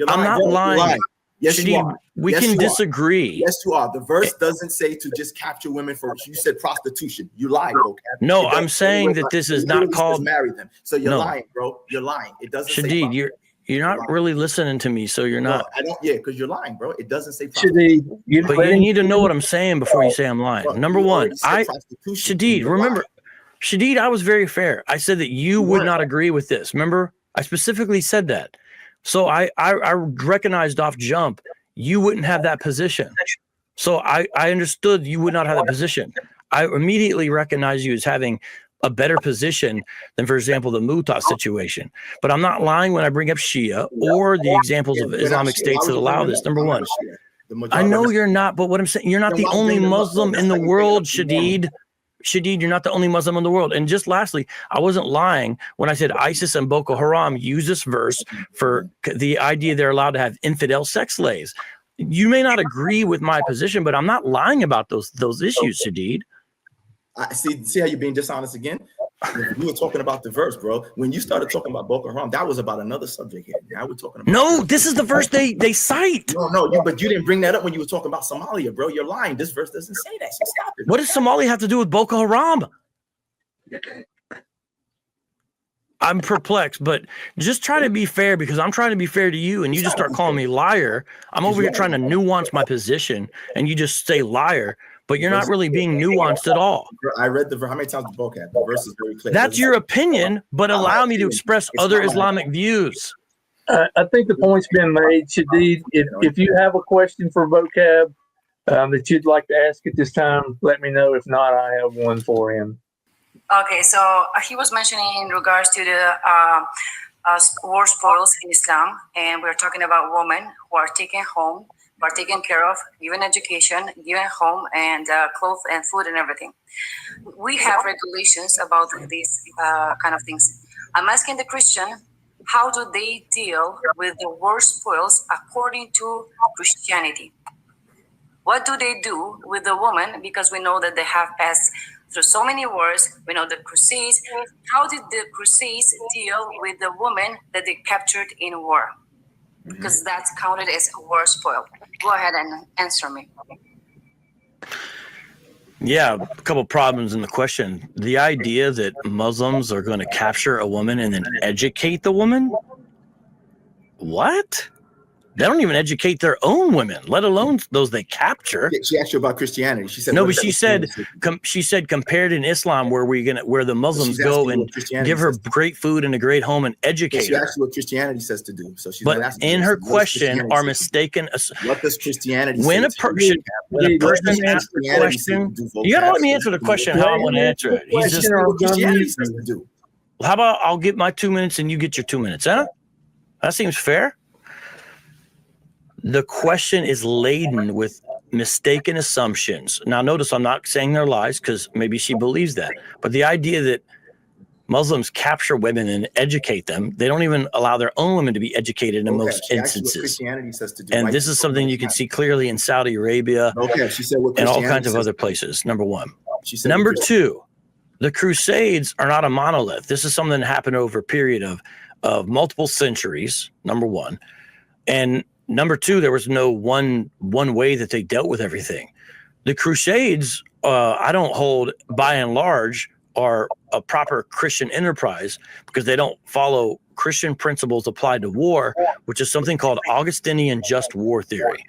I'm not lying. Yes, Shadid, you are. we can disagree. Yes, you are. The verse doesn't say to just capture women for. You said prostitution. You lied, bro. No, I'm saying that this is not called marry them. So you're lying, bro. You're lying. It doesn't. Shadid, you're not really listening to me, so you're not. No, I don't. Yeah, because you're lying, bro. It doesn't say prostitution. Shadid, but you need to know what I'm saying before you say I'm lying. Bro, number one, Shadid, remember. Shadid, I was very fair. I said that you would not agree with this. Remember, I specifically said that. So I recognized off jump you wouldn't have that position. So I understood you would not have that position. I immediately recognized you as having a better position than, for example, the Muta situation. But I'm not lying when I bring up Shia or the examples of Islamic states that allow this. Number one, I know you're not, but what I'm saying, you're not the only Muslim in the world, Shadid. Shadid, you're not the only Muslim in the world. And just lastly, I wasn't lying when I said ISIS and Boko Haram use this verse for the idea they're allowed to have infidel sex slaves. You may not agree with my position, but I'm not lying about those issues, Shadid. See how you're being dishonest again? We were talking about the verse, bro. When you started talking about Boko Haram, that was about another subject here. Now we're talking about this is the verse they cite. But you didn't bring that up when you were talking about Somalia, bro. You're lying. This verse doesn't say that. So stop it. What does Somalia have to do with Boko Haram? I'm perplexed, but just try to be fair because I'm trying to be fair to you and you just start calling me liar. I'm over here trying to nuance my position and you just say liar. But you're not really being nuanced at all. I read the verse. How many times the Vocab? The verse is very clear. That's your opinion, but allow me to express other Islamic views. I think the point's been made, Shadid. If you have a question for Vocab that you'd like to ask at this time, let me know. If not, I have one for him. Okay, so he was mentioning in regards to the war spoils in Islam, and we're talking about women who are taken home, are taken care of, given education, given home and clothes and food and everything. We have regulations about these kind of things. I'm asking the Christian, how do they deal with the war spoils according to Christianity? What do they do with the woman? Because we know that they have passed through so many wars. We know the Crusades. How did the Crusades deal with the woman that they captured in war? Because that's counted as a war spoil. Go ahead and answer me. Yeah, a couple problems in the question. The idea that Muslims are going to capture a woman and then educate the woman? What? They don't even educate their own women, let alone those they capture. She asked you about Christianity. She said no, but she said compared in Islam, where the Muslims go and give her great food and a great home and educate her. She asked you what Christianity says to do. So she's but in her question are mistaken. What does Christianity say? When a person asks the question, you gotta let me answer the question how I want to answer it. He's just what Christianity says to do. how about I'll get my 2 minutes and you get your 2 minutes, huh? That seems fair. The question is laden with mistaken assumptions. Now, notice I'm not saying they're lies because maybe she believes that. But the idea that Muslims capture women and educate them, they don't even allow their own women to be educated in most instances. Christianity says to do, and this is something you can see clearly in Saudi Arabia she said what and all kinds of other places, number one. She said number two, the Crusades are not a monolith. This is something that happened over a period of multiple centuries, number one. And number two, there was no one way that they dealt with everything. The Crusades, I don't hold, by and large, are a proper Christian enterprise because they don't follow Christian principles applied to war, which is something called Augustinian just war theory.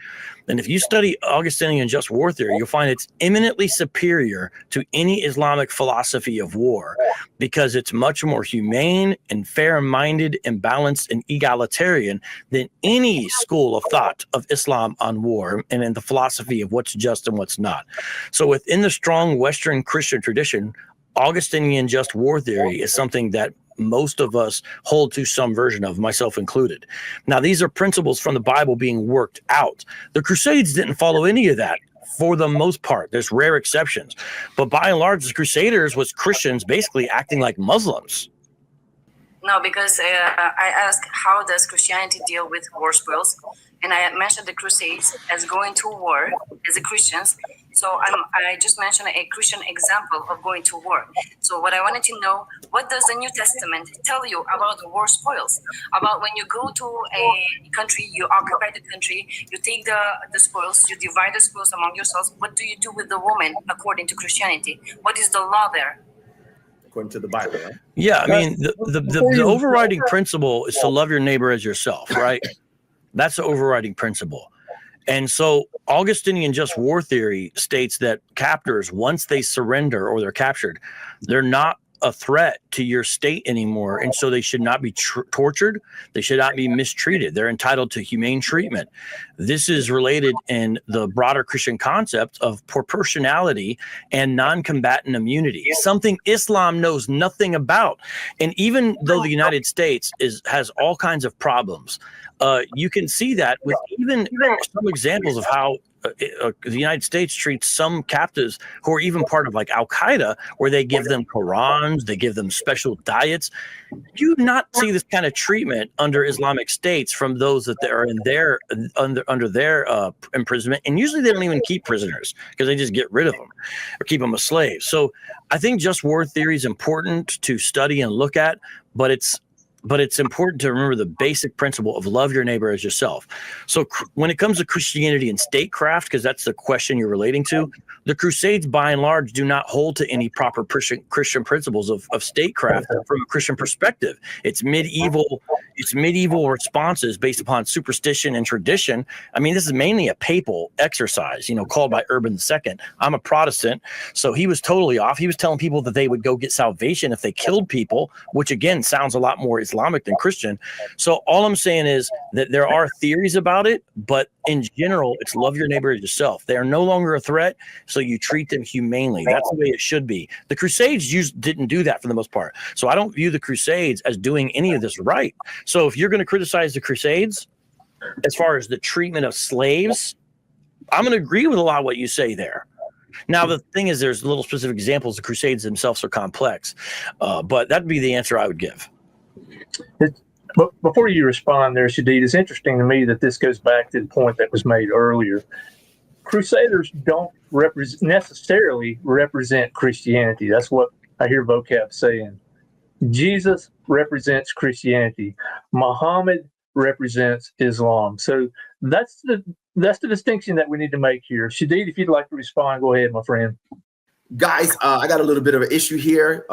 And if you study Augustinian just war theory, you'll find it's eminently superior to any Islamic philosophy of war because it's much more humane and fair-minded and balanced and egalitarian than any school of thought of Islam on war and in the philosophy of what's just and what's not. So within the strong Western Christian tradition, Augustinian just war theory is something that most of us hold to some version of, myself included. Now, these are principles from the Bible being worked out. The Crusades didn't follow any of that for the most part. There's rare exceptions. But by and large, the Crusaders was Christians basically acting like Muslims. No, because I asked, how does Christianity deal with war spoils? And I mentioned the Crusades as going to war as a Christians. So I just mentioned a Christian example of going to war. So what I wanted to know, what does the New Testament tell you about the war spoils? About when you go to a country, you occupy the country, you take the spoils, you divide the spoils among yourselves. What do you do with the woman according to Christianity? What is the law there? According to the Bible, right? Yeah, I mean, the overriding principle is to love your neighbor as yourself, right? That's the overriding principle. And so Augustinian just war theory states that captors, once they surrender or they're captured, they're not a threat to your state anymore. And so they should not be tortured. They should not be mistreated. They're entitled to humane treatment. This is related in the broader Christian concept of proportionality and non-combatant immunity, something Islam knows nothing about. And even though the United States has all kinds of problems, you can see that with even some examples of how the United States treats some captives who are even part of like Al-Qaeda, where they give them Qurans, they give them special diets. You do not see this kind of treatment under Islamic states from those that are in their under their imprisonment. And usually they don't even keep prisoners because they just get rid of them or keep them as slaves. So I think just war theory is important to study and look at, but it's important to remember the basic principle of love your neighbor as yourself. So when it comes to Christianity and statecraft, because that's the question you're relating to, the Crusades, by and large, do not hold to any proper Christian principles of statecraft from a Christian perspective. It's medieval responses based upon superstition and tradition. I mean, this is mainly a papal exercise, called by Urban II. I'm a Protestant, so he was totally off. He was telling people that they would go get salvation if they killed people, which again sounds a lot more Islamic than Christian. So all I'm saying is that there are theories about it, but in general, it's love your neighbor as yourself. They are no longer a threat, so you treat them humanely. That's the way it should be. The Crusades didn't do that for the most part. So I don't view the Crusades as doing any of this right. So if you're going to criticize the Crusades as far as the treatment of slaves, I'm going to agree with a lot of what you say there. Now, the thing is, there's little specific examples. The Crusades themselves are complex, but that'd be the answer I would give. But before you respond there, Shadid, it's interesting to me that this goes back to the point that was made earlier. Crusaders don't necessarily represent Christianity. That's what I hear Vocab saying. Jesus represents Christianity. Muhammad represents Islam. So that's the distinction that we need to make here. Shadid, if you'd like to respond, go ahead, my friend. Guys, I got a little bit of an issue here.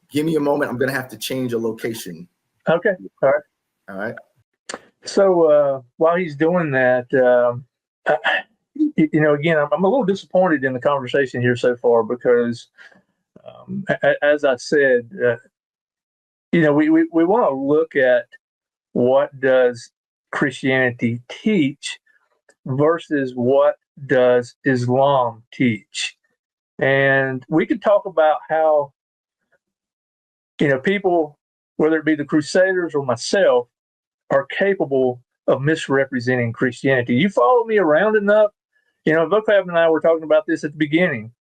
Give me a moment. I'm going to have to change a location. Okay. All right. So while he's doing that, again, I'm a little disappointed in the conversation here so far because, as I said, we want to look at what does Christianity teach versus what does Islam teach. And we could talk about how people, whether it be the Crusaders or myself, are capable of misrepresenting Christianity. You follow me around enough, Vocab and I were talking about this at the beginning.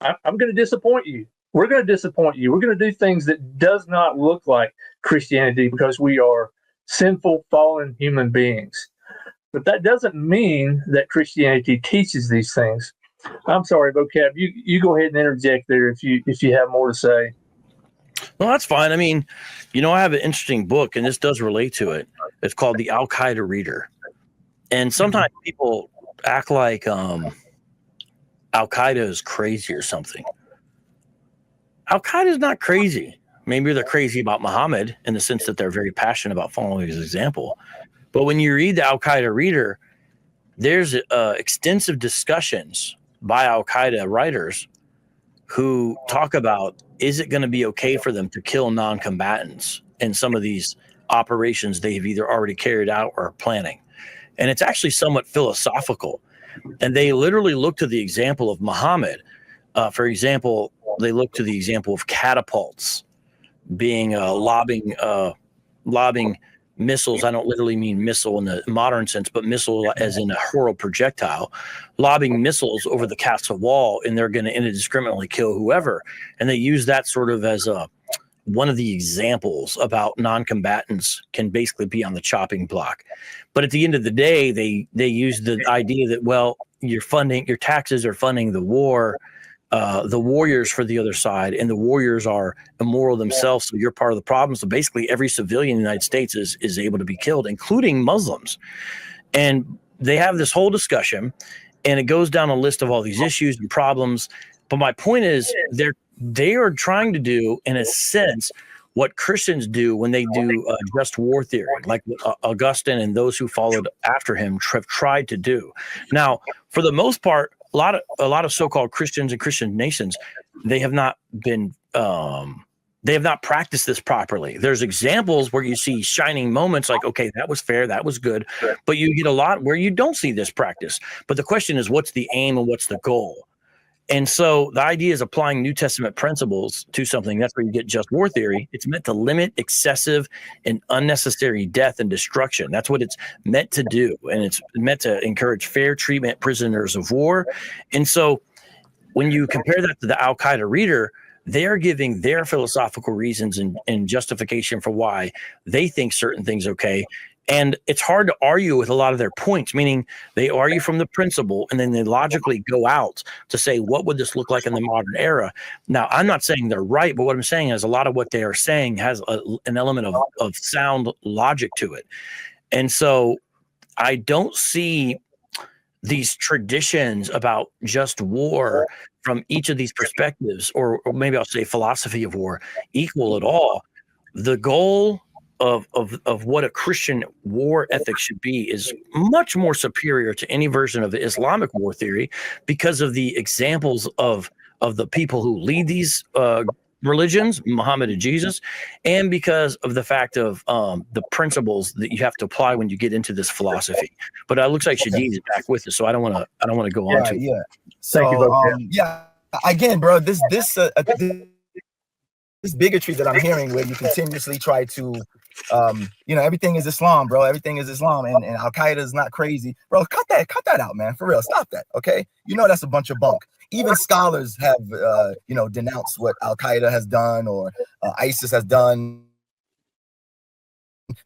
I'm going to disappoint you. We're going to disappoint you. We're going to do things that does not look like Christianity because we are sinful, fallen human beings. But that doesn't mean that Christianity teaches these things. I'm sorry, Vocab. You go ahead and interject there if you have more to say. No, that's fine. I mean, I have an interesting book, and this does relate to it. It's called The Al-Qaeda Reader. And sometimes people act like Al-Qaeda is crazy or something. Al-Qaeda is not crazy. Maybe they're crazy about Muhammad in the sense that they're very passionate about following his example. But when you read the Al-Qaeda Reader, there's extensive discussions by Al-Qaeda writers who talk about, is it going to be okay for them to kill non-combatants in some of these operations they've either already carried out or are planning? And it's actually somewhat philosophical. And they literally look to the example of Muhammad. For example, they look to the example of catapults being lobbing missiles. I don't literally mean missile in the modern sense, but missile as in a hurl projectile, lobbing missiles over the castle wall, and they're going to indiscriminately kill whoever. And they use that sort of as one of the examples about non-combatants can basically be on the chopping block. But at the end of the day, they use the idea that, well, your taxes are funding the war, the warriors for the other side, and the warriors are immoral themselves, so you're part of the problem. So basically every civilian in the United States is able to be killed, including Muslims. And they have this whole discussion, and it goes down a list of all these issues and problems. But my point is, they are trying to do, in a sense, what Christians do when they do just war theory, like Augustine and those who followed after him have tried to do. Now, for the most part, a lot of so-called Christians and Christian nations, they have not practiced this properly. There's examples where you see shining moments like, okay, that was fair, that was good, but you get a lot where you don't see this practice. But the question is, what's the aim and what's the goal? And so the idea is applying New Testament principles to something. That's where you get just war theory. It's meant to limit excessive and unnecessary death and destruction. That's what it's meant to do. And it's meant to encourage fair treatment prisoners of war. And so when you compare that to the Al-Qaeda Reader, they are giving their philosophical reasons and justification for why they think certain things okay. And it's hard to argue with a lot of their points, meaning they argue from the principle and then they logically go out to say, what would this look like in the modern era? Now, I'm not saying they're right, but what I'm saying is a lot of what they are saying has an element of sound logic to it. And so I don't see these traditions about just war from each of these perspectives, or maybe I'll say philosophy of war, equal at all. The goal of what a Christian war ethic should be is much more superior to any version of the Islamic war theory because of the examples of the people who lead these religions, Muhammad and Jesus, and because of the fact of the principles that you have to apply when you get into this philosophy. But it looks like Shadid is back with us, so I don't want to go on to. Yeah. So again, bro, this bigotry that I'm hearing, where you continuously try to, everything is Islam, bro. Everything is Islam, and Al-Qaeda is not crazy, bro. Cut that out, man. For real, stop that. Okay, that's a bunch of bunk. Even scholars have, denounced what Al-Qaeda has done or ISIS has done.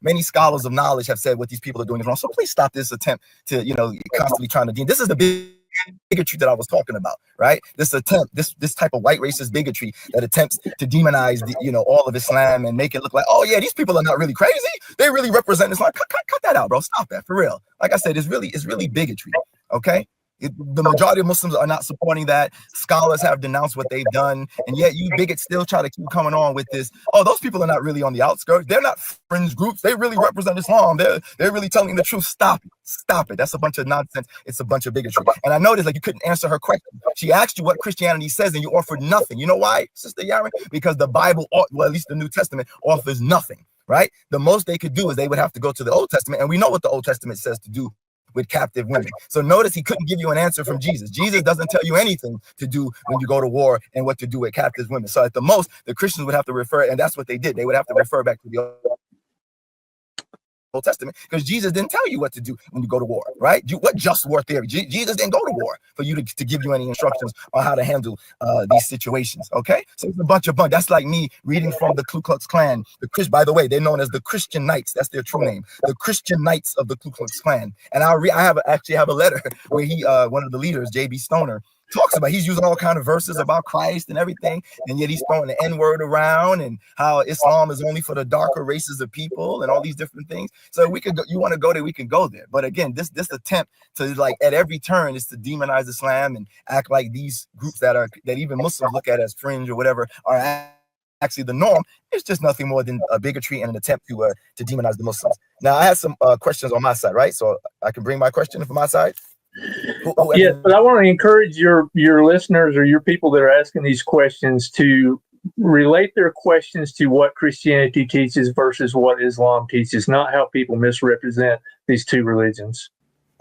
Many scholars of knowledge have said what these people are doing is wrong. So please stop this attempt to, constantly trying to. This is the bigotry that I was talking about, right? This attempt, this type of white racist bigotry that attempts to demonize, all of Islam and make it look like, oh yeah, these people are not really crazy. They really represent Islam. Cut that out, bro. Stop that, for real. Like I said, it's really bigotry. Okay. The majority of Muslims are not supporting that. Scholars have denounced what they've done, and yet you bigots still try to keep coming on with this. Oh, those people are not really on the outskirts. They're not fringe groups. They really represent Islam. They're really telling the truth. Stop it. That's a bunch of nonsense. It's a bunch of bigotry. And I noticed you couldn't answer her question. She asked you what Christianity says, and you offered nothing. You know why, Sister Yaren? Because the Bible, well, at least the New Testament, offers nothing. Right? The most they could do is they would have to go to the Old Testament, and we know what the Old Testament says to do with captive women. So notice he couldn't give you an answer from Jesus. Jesus doesn't tell you anything to do when you go to war and what to do with captive women. So at the most, the Christians would have to refer, and that's what they did. They would have to refer back to the Old Testament, because Jesus didn't tell you what to do when you go to war, right? What just war theory? Jesus didn't go to war for you to give you any instructions on how to handle these situations, okay? So it's a bunch. That's like me reading from the Ku Klux Klan. By the way, they're known as the Christian Knights. That's their true name, the Christian Knights of the Ku Klux Klan. And I actually have a letter where he, one of the leaders, J.B. Stoner, talks about, he's using all kind of verses about Christ and everything, and yet he's throwing the N-word around and how Islam is only for the darker races of people and all these different things. So we could go, you want to go there, we can go there. But again, this attempt to, like, at every turn is to demonize Islam and act like these groups that even Muslims look at as fringe or whatever are actually the norm. It's just nothing more than a bigotry and an attempt to demonize the Muslims. Now I have some questions on my side, right? So I can bring my question from my side. Yes, but I want to encourage your listeners or your people that are asking these questions to relate their questions to what Christianity teaches versus what Islam teaches, not how people misrepresent these two religions.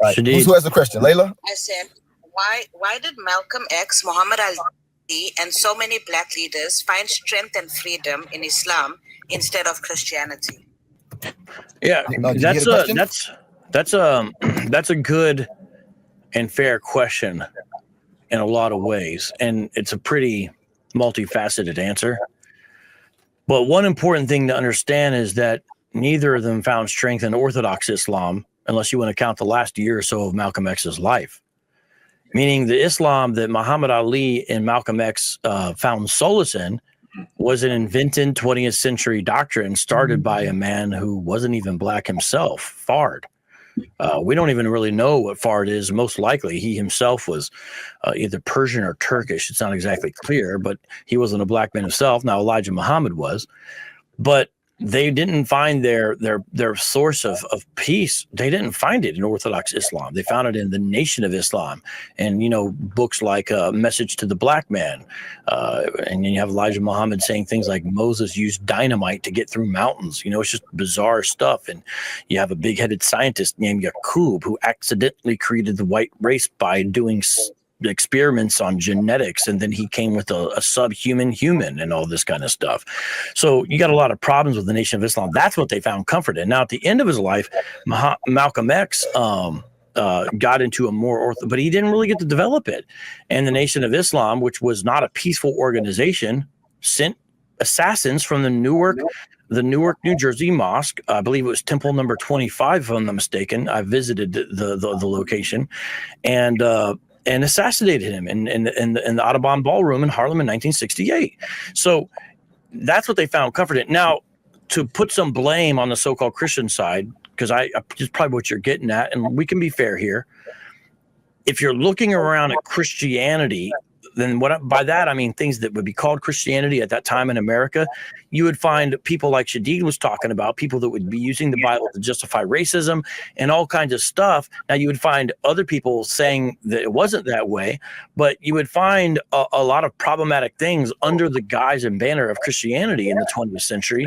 Right. Who has the question? Layla? I said, why did Malcolm X, Muhammad Ali, and so many black leaders find strength and freedom in Islam instead of Christianity? Yeah, that's a good and fair question in a lot of ways, and it's a pretty multifaceted answer. But one important thing to understand is that neither of them found strength in Orthodox Islam, unless you want to count the last year or so of Malcolm X's life. Meaning the Islam that Muhammad Ali and Malcolm X found solace in was an invented 20th century doctrine started by a man who wasn't even black himself, Fard. We don't even really know what Fard is. Most likely he himself was either Persian or Turkish. It's not exactly clear, but he wasn't a black man himself. Now Elijah Muhammad was, but they didn't find their source of peace. They didn't find it in Orthodox Islam. They found it in the Nation of Islam, and books like Message to the Black Man, and you have Elijah Muhammad saying things like Moses used dynamite to get through mountains. It's just bizarre stuff. And you have a big-headed scientist named Yaqub who accidentally created the white race by doing experiments on genetics, and then he came with a subhuman human and all this kind of stuff. So you got a lot of problems with the Nation of Islam. That's what they found comfort in. Now at the end of his life, Malcolm X got into a more but he didn't really get to develop it. And the Nation of Islam, which was not a peaceful organization, sent assassins from the Newark, New Jersey mosque. I believe it was Temple number 25, if I'm not mistaken. I visited the location, and assassinated him in the Audubon Ballroom in Harlem in 1968. So that's what they found comfort in. Now, to put some blame on the so-called Christian side, because it's probably what you're getting at, and we can be fair here. If you're looking around at Christianity, then by that I mean things that would be called Christianity at that time in America, you would find people like Shadid was talking about, people that would be using the Bible to justify racism and all kinds of stuff. Now you would find other people saying that it wasn't that way, but you would find a lot of problematic things under the guise and banner of Christianity in the 20th century.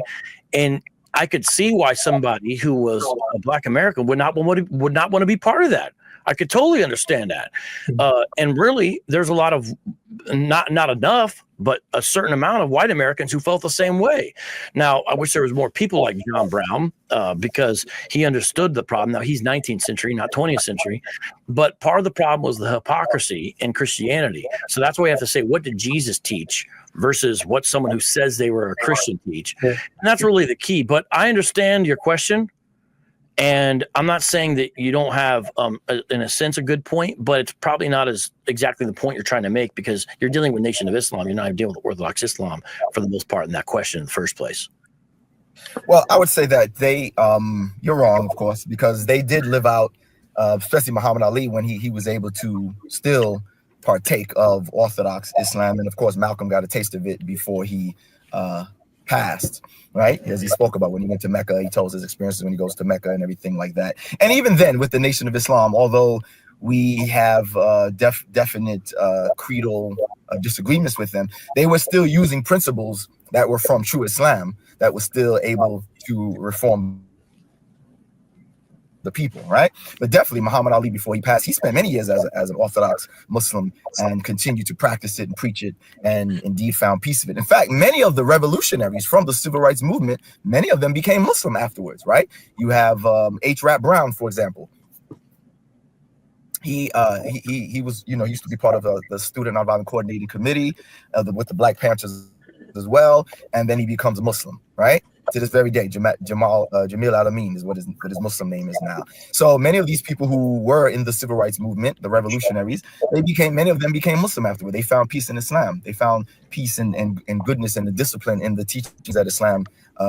And I could see why somebody who was a Black American would not want to be part of that. I could totally understand that. And really, there's a lot of, not enough, but a certain amount of white Americans who felt the same way. Now, I wish there was more people like John Brown, because he understood the problem. Now, he's 19th century, not 20th century. But part of the problem was the hypocrisy in Christianity. So that's why we have to say, what did Jesus teach versus what someone who says they were a Christian teach? And that's really the key. But I understand your question. And I'm not saying that you don't have, in a sense, a good point, but it's probably not as exactly the point you're trying to make, because you're dealing with Nation of Islam. You're not even dealing with Orthodox Islam for the most part in that question in the first place. Well, I would say that you're wrong, of course, because they did live out, especially Muhammad Ali, when he was able to still partake of Orthodox Islam. And of course, Malcolm got a taste of it before he passed, right? As he spoke about when he went to Mecca, he told his experiences when he goes to Mecca and everything like that. And even then, with the Nation of Islam, although we have definite creedal disagreements with them, they were still using principles that were from true Islam that was still able to reform the people, right? But definitely Muhammad Ali, before he passed, he spent many years as an Orthodox Muslim and continued to practice it and preach it, and indeed found peace of it. In fact, many of the revolutionaries from the civil rights movement, many of them became Muslim afterwards, right? You have H. Rap Brown, for example. He was, he used to be part of the Student Nonviolent Coordinating Committee with the Black Panthers as well, and then he becomes a Muslim, right? To this very day, Jamil Al-Amin is what his Muslim name is now. So many of these people who were in the civil rights movement, the revolutionaries, many of them became Muslim afterward. They found peace in Islam. They found peace and goodness and the discipline in the teachings that Islam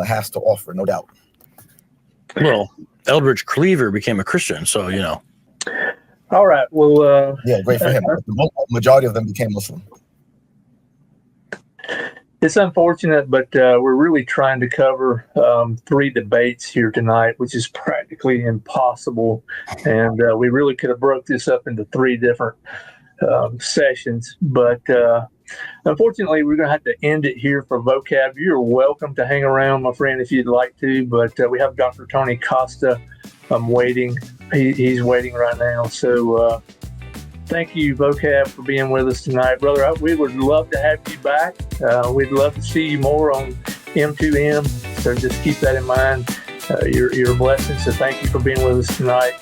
has to offer, no doubt. Well, Eldridge Cleaver became a Christian, so All right. Well, yeah, great for him. The majority of them became Muslim. It's unfortunate, but we're really trying to cover 3 debates here tonight, which is practically impossible. And we really could have broke this up into 3 different sessions. But unfortunately, we're going to have to end it here for Vocab. You're welcome to hang around, my friend, if you'd like to. But we have Dr. Tony Costa waiting. He's waiting right now. So thank you, Vocab, for being with us tonight. Brother, we would love to have you back. We'd love to see you more on M2M. So just keep that in mind. You're a blessing. So thank you for being with us tonight.